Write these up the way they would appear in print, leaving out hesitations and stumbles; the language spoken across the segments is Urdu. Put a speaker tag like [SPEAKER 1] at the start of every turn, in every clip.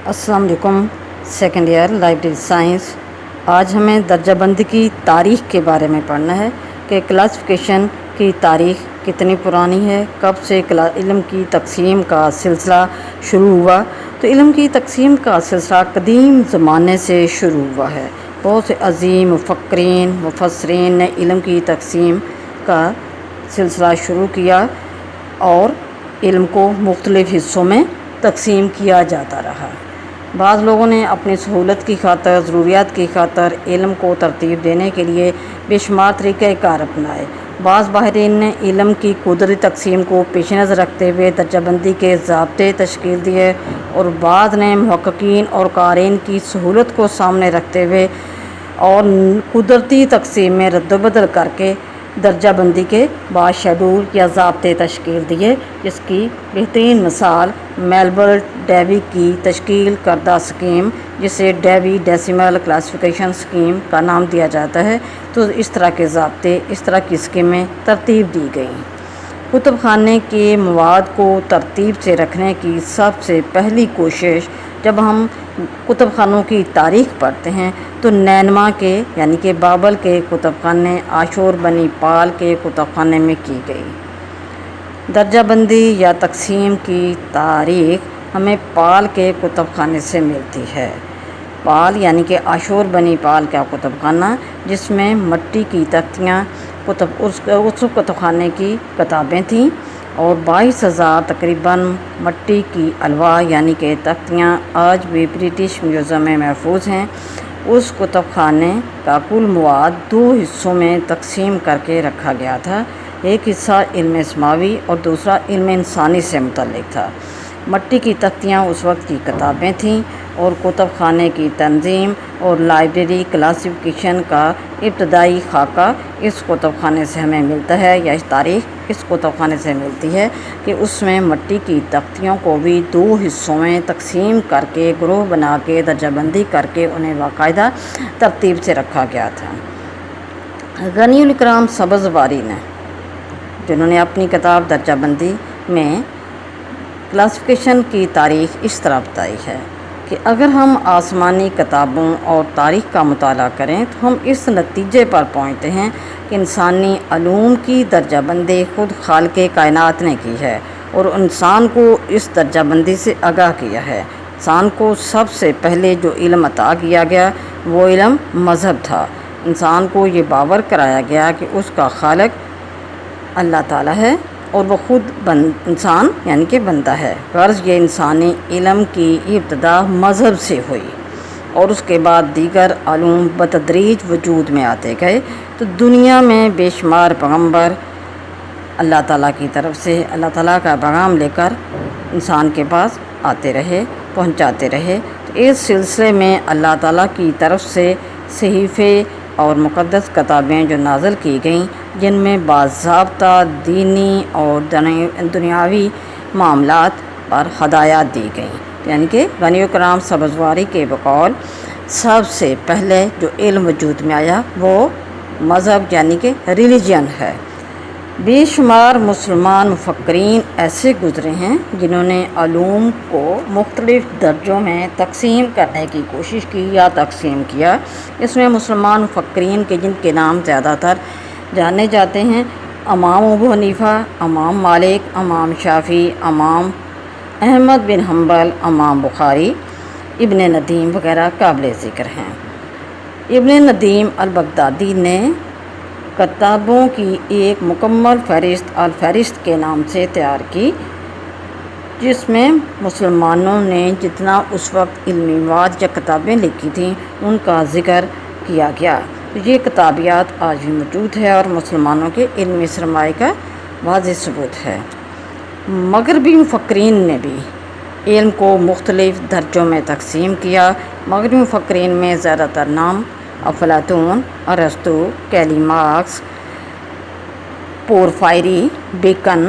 [SPEAKER 1] السلام علیکم۔ Second year library science. آج ہمیں درجہ بندی کی تاریخ کے بارے میں پڑھنا ہے کہ کلاسیفیکیشن کی تاریخ کتنی پرانی ہے، کب سے علم کی تقسیم کا سلسلہ شروع ہوا۔ تو علم کی تقسیم کا سلسلہ قدیم زمانے سے شروع ہوا ہے۔ بہت سے عظیم مفکرین مفسرین نے علم کی تقسیم کا سلسلہ شروع کیا اور علم کو مختلف حصوں میں تقسیم کیا جاتا رہا۔ بعض لوگوں نے اپنی سہولت کی خاطر، ضروریات کی خاطر علم کو ترتیب دینے کے لیے بے شمار طریقۂ کار اپنائے۔ بعض ماہرین نے علم کی قدرتی تقسیم کو پیش نظر رکھتے ہوئے درجہ بندی کے ضابطے تشکیل دیے، اور بعض نے محققین اور قارئین کی سہولت کو سامنے رکھتے ہوئے اور قدرتی تقسیم میں رد و بدل کر کے درجہ بندی کے بعض شیڈول یا ضابطے تشکیل دیے، جس کی بہترین مثال میلبل ڈیوی کی تشکیل کردہ سکیم، جسے ڈیوی ڈیسیمل کلاسیفیکیشن سکیم کا نام دیا جاتا ہے۔ تو اس طرح کے ضابطے، اس طرح کی سکیمیں ترتیب دی گئیں۔ کتب خانے کے مواد کو ترتیب سے رکھنے کی سب سے پہلی کوشش جب ہم کتب خانوں کی تاریخ پڑھتے ہیں تو نینوا کے یعنی کہ بابل کے کتب خانے، آشور بنی پال کے کتب خانے میں کی گئی۔ درجہ بندی یا تقسیم کی تاریخ ہمیں پال کے کتب خانے سے ملتی ہے۔ پال یعنی کہ آشور بنی پال کا کتب خانہ، جس میں مٹی کی تختیاں اس کتب خانے کی کتابیں تھیں، اور 22,000 تقریباً مٹی کی الواح یعنی کہ تختیاں آج بھی برٹش میوزیم میں محفوظ ہیں۔ اس کتب خانے کا کل مواد 2 حصوں میں تقسیم کر کے رکھا گیا تھا۔ ایک حصہ علم سماوی اور دوسرا علم انسانی سے متعلق تھا۔ مٹی کی تختیاں اس وقت کی کتابیں تھیں، اور کتب خانے کی تنظیم اور لائبریری کلاسیفیکیشن کا ابتدائی خاکہ اس کتب خانے سے ہمیں ملتا ہے، یا اس تاریخ اس کتب خانے سے ملتی ہے کہ اس میں مٹی کی تختیوں کو بھی 2 حصوں میں تقسیم کر کے گروہ بنا کے درجہ بندی کر کے انہیں باقاعدہ ترتیب سے رکھا گیا تھا۔ غنی الاکرام سبزواری نے، جنہوں نے اپنی کتاب درجہ بندی میں کلاسیفیکیشن کی تاریخ اس طرح بتائی ہے کہ اگر ہم آسمانی کتابوں اور تاریخ کا مطالعہ کریں تو ہم اس نتیجے پر پہنچتے ہیں کہ انسانی علوم کی درجہ بندی خود خالق کائنات نے کی ہے، اور انسان کو اس درجہ بندی سے آگاہ کیا ہے۔ انسان کو سب سے پہلے جو علم عطا کیا گیا وہ علم مذہب تھا۔ انسان کو یہ باور کرایا گیا کہ اس کا خالق اللہ تعالیٰ ہے، اور وہ خود انسان یعنی کہ بندہ ہے۔ غرض یہ انسانی علم کی ابتدا مذہب سے ہوئی، اور اس کے بعد دیگر علوم بتدریج وجود میں آتے گئے۔ تو دنیا میں بے شمار پیغمبر اللہ تعالیٰ کی طرف سے اللہ تعالیٰ کا پیغام لے کر انسان کے پاس آتے رہے، پہنچاتے رہے۔ تو اس سلسلے میں اللہ تعالیٰ کی طرف سے صحیفے اور مقدس کتابیں جو نازل کی گئیں، جن میں باضابطہ دینی اور دنیاوی معاملات پر ہدایات دی گئیں، یعنی کہ غنی الاکرام سبزواری کے بقول سب سے پہلے جو علم وجود میں آیا وہ مذہب یعنی کہ ریلیجن ہے۔ بے شمار مسلمان مفکرین ایسے گزرے ہیں جنہوں نے علوم کو مختلف درجوں میں تقسیم کرنے کی کوشش کی یا تقسیم کیا۔ اس میں مسلمان مفکرین کے جن کے نام زیادہ تر جانے جاتے ہیں، امام ابو حنیفہ، امام مالک، امام شافعی، امام احمد بن حنبل، امام بخاری، ابن ندیم وغیرہ قابل ذکر ہیں۔ ابن ندیم البغدادی نے کتابوں کی ایک مکمل فہرست الفہرست کے نام سے تیار کی، جس میں مسلمانوں نے جتنا اس وقت علمی مواد یا کتابیں لکھی تھیں ان کا ذکر کیا گیا۔ یہ کتابیات آج بھی موجود ہے اور مسلمانوں کے علمی سرمایہ کا واضح ثبوت ہے۔ مغربی مفکرین نے بھی علم کو مختلف درجوں میں تقسیم کیا۔ مغربی مفکرین میں زیادہ تر نام افلاطون، ارسطو، کیلی مارکس، پورفائری، بیکن،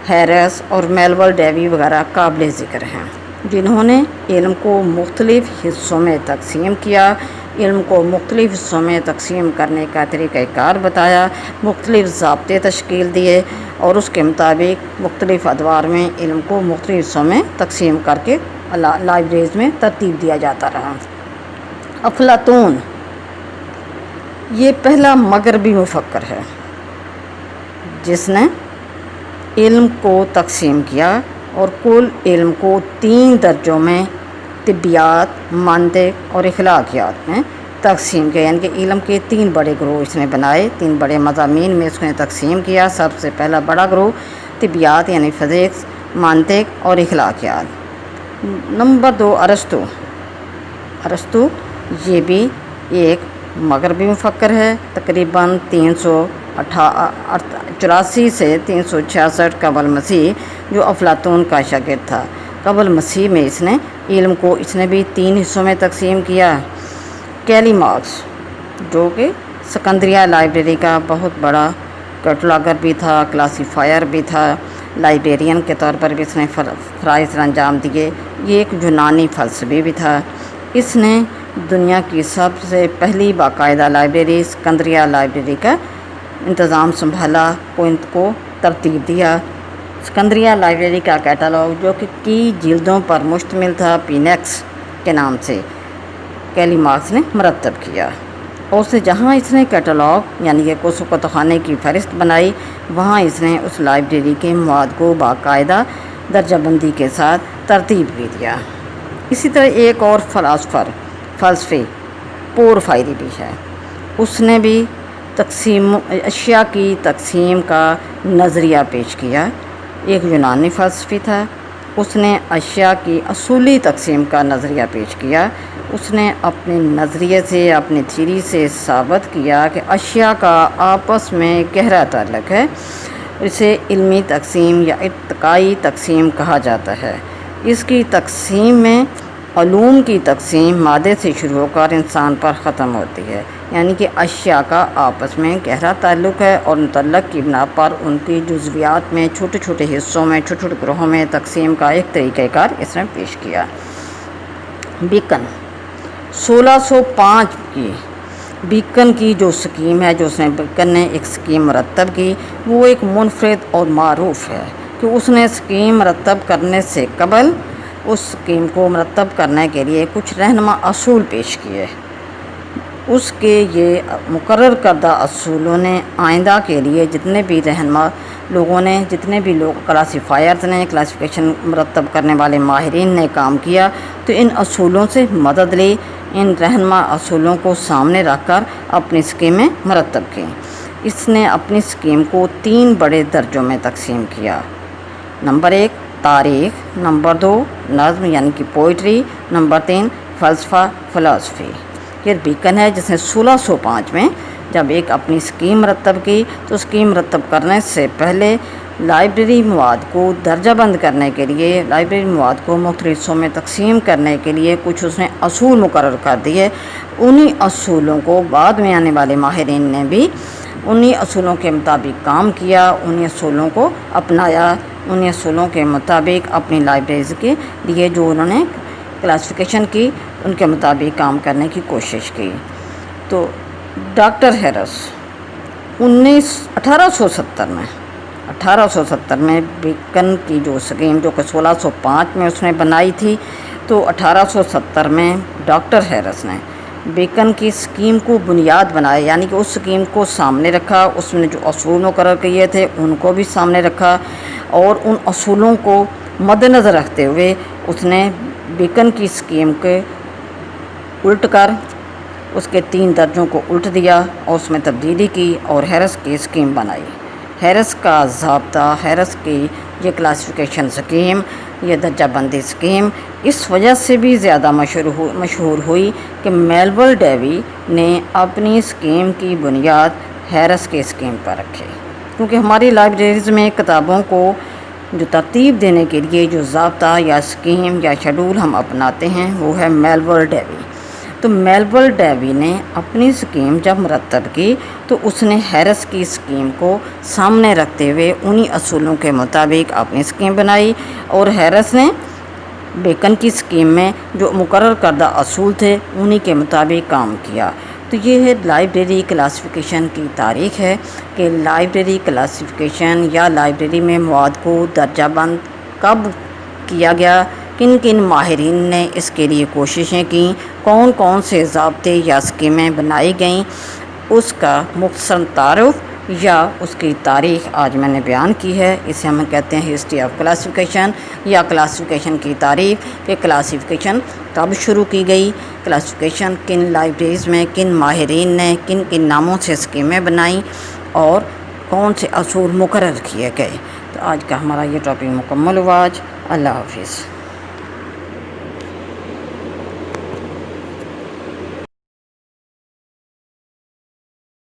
[SPEAKER 1] ہیرس اور میلبل ڈیوی وغیرہ قابل ذکر ہیں، جنہوں نے علم کو مختلف حصوں میں تقسیم کیا، علم کو مختلف حصوں میں تقسیم کرنے کا طریقہ کار بتایا، مختلف ضابطے تشکیل دیے، اور اس کے مطابق مختلف ادوار میں علم کو مختلف حصوں میں تقسیم کر کے لائبریریز میں ترتیب دیا جاتا رہا۔ افلاطون یہ پہلا مغربی مفکر ہے جس نے علم کو تقسیم کیا اور کل علم کو 3 درجوں میں طبیعیات، منطق اور اخلاقیات میں تقسیم کیا، یعنی کہ علم کے 3 بڑے گروہ اس نے بنائے، 3 بڑے مضامین میں اس نے تقسیم کیا۔ سب سے پہلا بڑا گروہ طبیعیات یعنی فزکس، منطق اور اخلاقیات۔ نمبر 2 ارسطو یہ بھی ایک مغربی مفکر ہے، تقریباً 384 سے 366 قبل مسیح، جو افلاطون کا شاگرد تھا۔ قبل مسیح میں اس نے علم کو بھی 3 حصوں میں تقسیم کیا۔ کیلی مارکس جو کہ سکندریہ لائبریری کا بہت بڑا کیٹلاگر بھی تھا، کلاسیفائر بھی تھا، لائبریرین کے طور پر بھی اس نے فرائض انجام دیے۔ یہ ایک یونانی فلسفی بھی تھا۔ اس نے دنیا کی سب سے پہلی باقاعدہ لائبریری سکندریہ لائبریری کا انتظام سنبھالا، کو ترتیب دیا۔ سکندریہ لائبریری کا کیٹالاگ جو کہ کی جلدوں پر مشتمل تھا، پینیکس کے نام سے کیلی مارکس نے مرتب کیا، اور اسے جہاں اس نے کیٹالاگ یعنی کہ کتب خانے کی فہرست بنائی، وہاں اس نے اس لائبریری کے مواد کو باقاعدہ درجہ بندی کے ساتھ ترتیب بھی دیا۔ اسی طرح ایک اور فلسفی پورفائری بھی ہے، اس نے بھی اشیاء کی تقسیم کا نظریہ پیش کیا۔ ایک یونانی فلسفی تھا، اس نے اشیاء کی اصولی تقسیم کا نظریہ پیش کیا۔ اس نے اپنے نظریے سے، اپنی تھیوری سے ثابت کیا کہ اشیاء کا آپس میں گہرا تعلق ہے۔ اسے علمی تقسیم یا ارتقائی تقسیم کہا جاتا ہے۔ اس کی تقسیم میں علوم کی تقسیم مادے سے شروع ہو کر انسان پر ختم ہوتی ہے، یعنی کہ اشیاء کا آپس میں گہرا تعلق ہے، اور تعلق کی بنا پر ان کی جزویات میں چھوٹے چھوٹے حصوں میں، چھوٹے چھوٹے گروہوں میں تقسیم کا ایک طریقہ کار اس نے پیش کیا۔ بیکن 1605 کی بیکن کی جو سکیم ہے، جو بیکن نے ایک سکیم مرتب کی، وہ ایک منفرد اور معروف ہے کہ اس نے سکیم مرتب کرنے سے قبل اس سکیم کو مرتب کرنے کے لیے کچھ رہنما اصول پیش کیے۔ اس کے یہ مقرر کردہ اصولوں نے آئندہ کے لیے جتنے بھی لوگ کلاسیفائرز نے، کلاسیفیکیشن مرتب کرنے والے ماہرین نے کام کیا، تو ان اصولوں سے مدد لی، ان رہنما اصولوں کو سامنے رکھ کر اپنی اسکیمیں مرتب کیں۔ اس نے اپنی اسکیم کو 3 بڑے درجوں میں تقسیم کیا۔ نمبر 1 تاریخ، نمبر 2 نظم یعنی کہ پوئٹری، نمبر 3 فلسفہ فلسفی۔ یہ بیکن ہے جس نے 1605 میں جب ایک اپنی اسکیم مرتب کی، تو اسکیم مرتب کرنے سے پہلے لائبریری مواد کو درجہ بند کرنے کے لیے، لائبریری مواد کو مختلف حصوں میں تقسیم کرنے کے لیے کچھ اس نے اصول مقرر کر دیے۔ انہی اصولوں کو بعد میں آنے والے ماہرین نے بھی انہی اصولوں کے مطابق کام کیا، انہی اصولوں کو اپنایا، انہی اصولوں کے مطابق اپنی لائبریریز کے لیے جو انہوں نے کلاسیفیکیشن کی، ان کے مطابق کام کرنے کی کوشش کی۔ تو ڈاکٹر ہیرس 1870 میں بیکن کی جو سکیم جو کہ 1605 میں اس نے بنائی تھی، تو 1870 میں ڈاکٹر ہیرس نے بیکن کی سکیم کو بنیاد بنایا، یعنی کہ اس سکیم کو سامنے رکھا، اس میں جو اصول مقرر کیے تھے ان کو بھی سامنے رکھا، اور ان اصولوں کو مد نظر رکھتے ہوئے اس نے بیکن کی سکیم کے الٹ کر اس کے 3 درجوں کو الٹ دیا اور اس میں تبدیلی کی اور ہیرس کی سکیم بنائی۔ ہیرس کا ضابطہ، ہیرس کی یہ کلاسیفیکیشن سکیم، یہ درجہ بندی سکیم اس وجہ سے بھی زیادہ مشہور ہوئی کہ میلول ڈیوی نے اپنی سکیم کی بنیاد ہیرس کی سکیم پر رکھی، کیونکہ ہماری لائبریریز میں کتابوں کو جو ترتیب دینے کے لیے جو ضابطہ یا سکیم یا شیڈول ہم اپناتے ہیں وہ ہے میلول ڈیوی۔ تو میلول ڈیوی نے اپنی سکیم جب مرتب کی تو اس نے ہیرس کی سکیم کو سامنے رکھتے ہوئے انہی اصولوں کے مطابق اپنی سکیم بنائی، اور ہیرس نے بیکن کی سکیم میں جو مقرر کردہ اصول تھے انہی کے مطابق کام کیا۔ تو یہ ہے لائبریری کلاسیفیکیشن کی تاریخ ہے کہ لائبریری کلاسیفیکیشن یا لائبریری میں مواد کو درجہ بند کب کیا گیا، کن کن ماہرین نے اس کے لیے کوششیں کیں، کون کون سے ضابطے یا اسکیمیں بنائی گئیں، اس کا مختصر تعارف یا اس کی تاریخ آج میں نے بیان کی ہے۔ اسے ہم کہتے ہیں ہسٹری آف کلاسیفیکیشن یا کلاسیفیکیشن کی تاریخ، کہ کلاسیفیکیشن کب شروع کی گئی، کلاسیفیکیشن کن لائبریریز میں کن ماہرین نے کن کن ناموں سے اسکیمیں بنائیں اور کون سے اصول مقرر کیے گئے۔ تو آج کا ہمارا یہ ٹاپک مکمل ہوا آج۔ اللہ حافظ۔